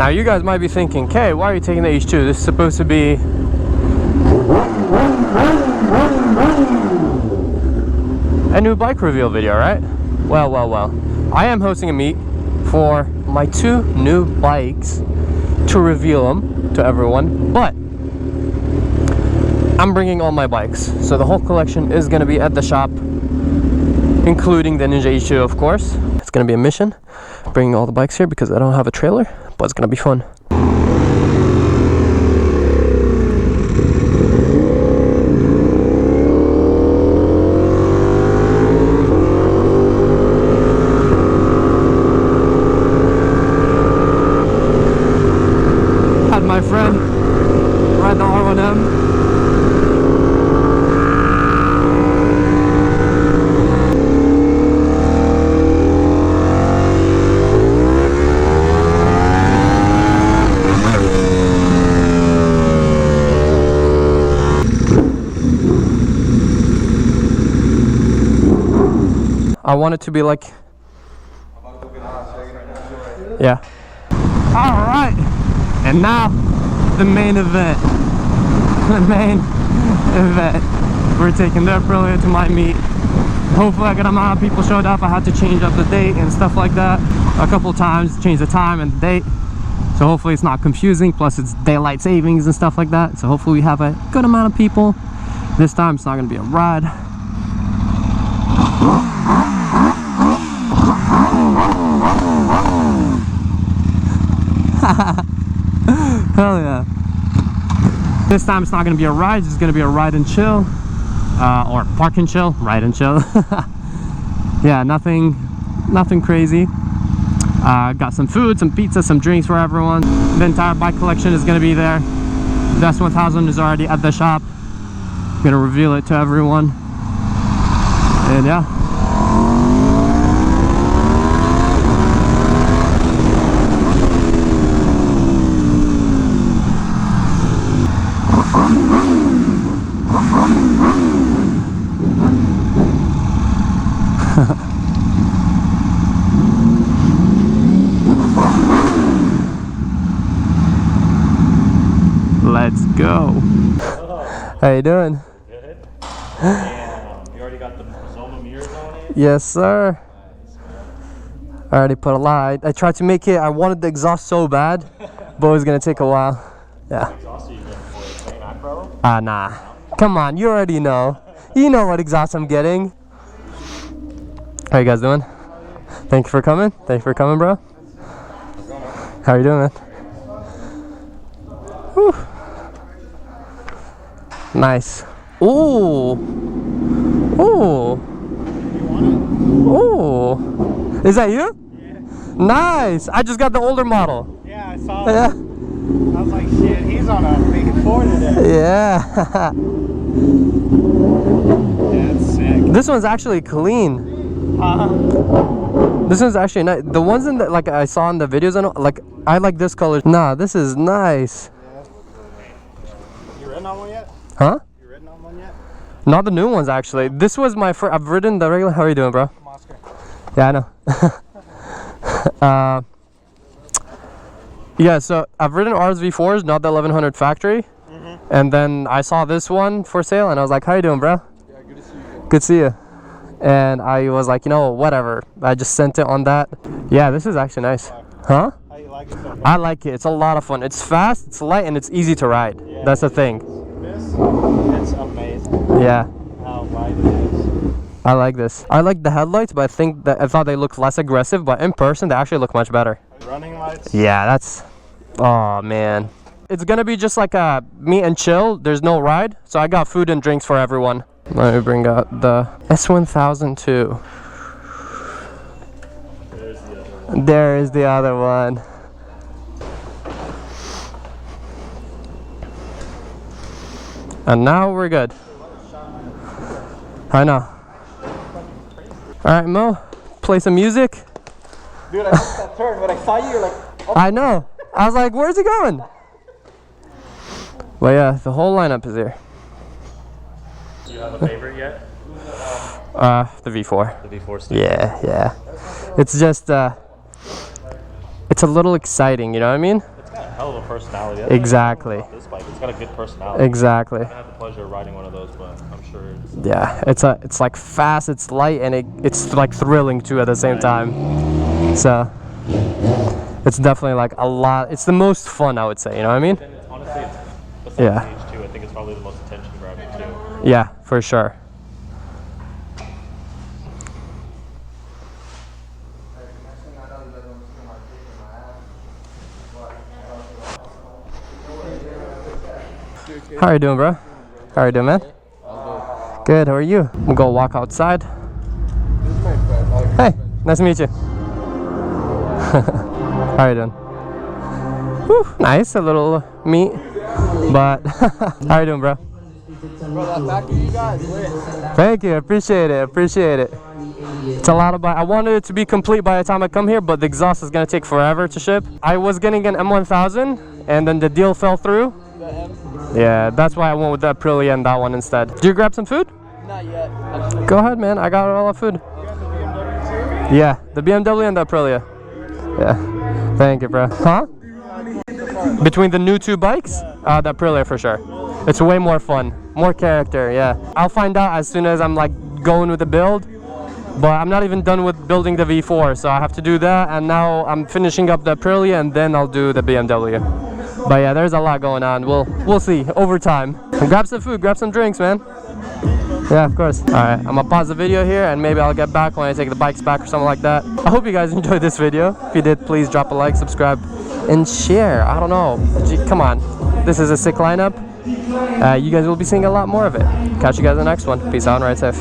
Now you guys might be thinking, "Okay, why are you taking the H2? This is supposed to be a new bike reveal video, right?" Well. I am hosting a meet for my 2 new bikes to reveal them to everyone, but I'm bringing all my bikes. So the whole collection is going to be at the shop, including the Ninja H2, of course. It's going to be a mission, bringing all the bikes here because I don't have a trailer, but it's going to be fun. Had my friend ride the R1M. I want it to be like, yeah. All right, and now the main event. The main event. We're taking the Aprilia to my meet. Hopefully a good amount of people showed up. I had to change up the date and stuff like that a couple times, change the time and the date. So hopefully it's not confusing. Plus it's daylight savings and stuff like that. So hopefully we have a good amount of people. This time it's not gonna be a ride. Hell yeah. This time it's not going to be a ride, it's going to be a ride and chill. Or park and chill, ride and chill. Yeah, nothing crazy. Got some food, some pizza, some drinks for everyone. The entire bike collection is going to be there. The S1000 is already at the shop. I'm going to reveal it to everyone. And yeah. Let's go. How you doing? Good. And you already got the Zoma mirrors on it? Yes, sir. I already put a lot. I tried to make it. I wanted the exhaust so bad, but it was gonna take a while. Yeah. What exhaust are you getting for it? Same Acro? Nah. Come on, you already know. You know what exhaust I'm getting. How you guys doing? Thank you for coming. Thank you for coming, bro. How you doing, man? Whew. Nice. Ooh. Ooh. Ooh. Is that you? Yeah. Nice. I just got the older model. Yeah, I saw that. I was like, shit, he's on a big 4 today. Yeah. That's sick. This one's actually clean. This one's actually nice. The ones in the, like I saw in the videos, like I like this color. Nah, this is nice. You ridden on one yet? Huh? You ridden on one yet? Not the new ones actually. This was my first. I've ridden the regular. How are you doing, bro? From Oscar. Yeah, I know. Yeah, so I've ridden RSV4s, not the 1100 factory. And then I saw this one for sale, and I was like, "How you doing, bro?" Yeah, good to see you. Good to see you. And I was like, you know, whatever. I just sent it on that. Yeah, this is actually nice. Huh? How you like it so far? I like it. It's a lot of fun. It's fast, it's light, and it's easy to ride. Yeah. That's the thing. This, it's amazing. Yeah. How wide it is. I like this. I like the headlights, but I thought they looked less aggressive, but in person they actually look much better. Running lights. Yeah, that's, oh man. It's gonna be just like a meet and chill. There's no ride, so I got food and drinks for everyone. Let me bring out the S1002. There is the other one. And now we're good. I know. Alright, Mo, play some music. Dude, I missed that turn. When I saw you, you're like, oh. I know. I was like, where's he going? Well, yeah, the whole lineup is here. Do you have a favorite yet? The V4. The V4 stick. Yeah. It's just, it's a little exciting, you know what I mean? hell of a personality. That's Exactly. about this bike. It's got a good personality. Exactly. I had the pleasure of riding one of those, but I'm sure it's Yeah, it's like fast, it's light, and it's like thrilling too at the same time. So it's definitely like a lot. It's the most fun, I would say. You know what I mean? and it's, honestly, it's besides Yeah. age too. I think it's probably the most attention grabbing too. Yeah, for sure. How are you doing, bro? How are you doing, man? Good. How are you? We'll go walk outside. Hey, nice to meet you. How are you doing? Whew, nice, a little meat, but how are you doing, bro? Bro, that back of you guys lit. Thank you, appreciate it, appreciate it. It's a lot of I wanted it to be complete by the time I come here, but the exhaust is gonna take forever to ship. I was getting an M1000, and then the deal fell through. Yeah, that's why I went with the Aprilia and that one instead. Did you grab some food? Not yet. Go ahead, man. I got all the food. Yeah, the BMW and the Aprilia. Yeah. Thank you, bro. Huh? Between the new two bikes? The Aprilia for sure. It's way more fun. More character, yeah. I'll find out as soon as I'm like going with the build. But I'm not even done with building the V4, so I have to do that. And now I'm finishing up the Aprilia and then I'll do the BMW. But yeah, there's a lot going on. We'll see over time. Grab some food, grab some drinks, man. Yeah, of course. All right, I'm gonna pause the video here and maybe I'll get back when I take the bikes back or something like that. I hope you guys enjoyed this video. If you did, please drop a like, subscribe, and share. I don't know. Gee, come on. This is a sick lineup. You guys will be seeing a lot more of it. Catch you guys in the next one. Peace out and ride safe.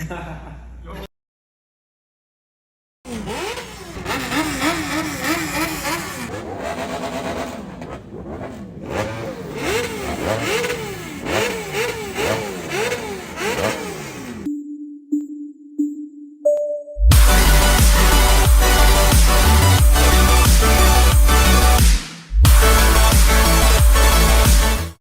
Ha ha ha.